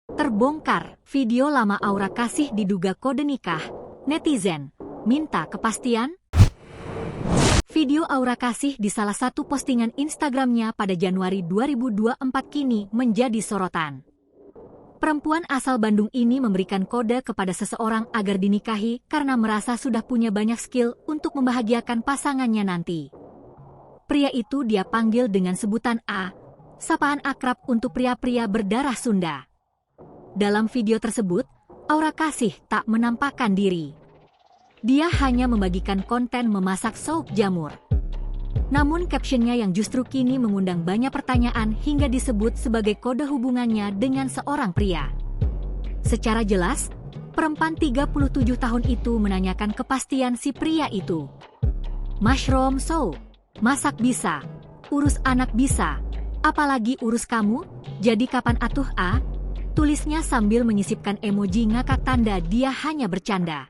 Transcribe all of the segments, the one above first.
Terbongkar, video lama Aura Kasih diduga kode nikah. Netizen minta kepastian. Video Aura Kasih di salah satu postingan Instagramnya pada Januari 2024 kini menjadi sorotan. Perempuan asal Bandung ini memberikan kode kepada seseorang agar dinikahi karena merasa sudah punya banyak skill untuk membahagiakan pasangannya nanti. Pria itu dia panggil dengan sebutan A, sapaan akrab untuk pria-pria berdarah Sunda. Dalam video tersebut, Aura Kasih tak menampakkan diri. Dia hanya membagikan konten memasak sup jamur. Namun captionnya yang justru kini mengundang banyak pertanyaan hingga disebut sebagai kode hubungannya dengan seorang pria. Secara jelas, perempuan 37 tahun itu menanyakan kepastian si pria itu. Mushroom soup, masak bisa, urus anak bisa, apalagi urus kamu, jadi kapan atuh A? Tulisnya sambil menyisipkan emoji ngakak tanda dia hanya bercanda.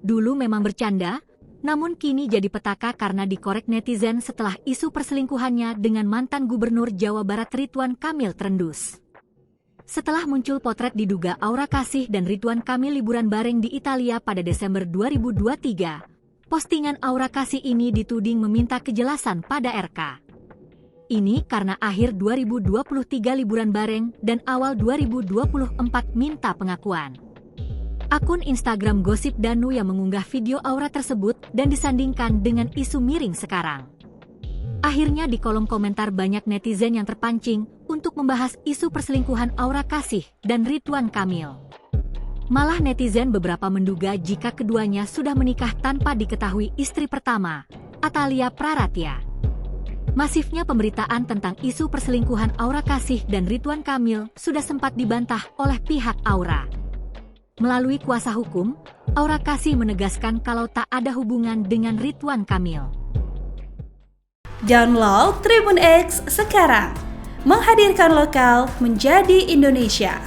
Dulu memang bercanda, namun kini jadi petaka karena dikorek netizen setelah isu perselingkuhannya dengan mantan Gubernur Jawa Barat Ridwan Kamil terendus. Setelah muncul potret diduga Aura Kasih dan Ridwan Kamil liburan bareng di Italia pada Desember 2023, postingan Aura Kasih ini dituding meminta kejelasan pada RK. Ini karena akhir 2023 liburan bareng dan awal 2024 minta pengakuan. Akun Instagram Gosip Danu yang mengunggah video Aura tersebut dan disandingkan dengan isu miring sekarang. Akhirnya di kolom komentar banyak netizen yang terpancing untuk membahas isu perselingkuhan Aura Kasih dan Ridwan Kamil. Malah netizen beberapa menduga jika keduanya sudah menikah tanpa diketahui istri pertama, Atalia Praratya. Masifnya pemberitaan tentang isu perselingkuhan Aura Kasih dan Ridwan Kamil sudah sempat dibantah oleh pihak Aura. Melalui kuasa hukum, Aura Kasih menegaskan kalau tak ada hubungan dengan Ridwan Kamil. Download Tribun X sekarang, menghadirkan lokal menjadi Indonesia.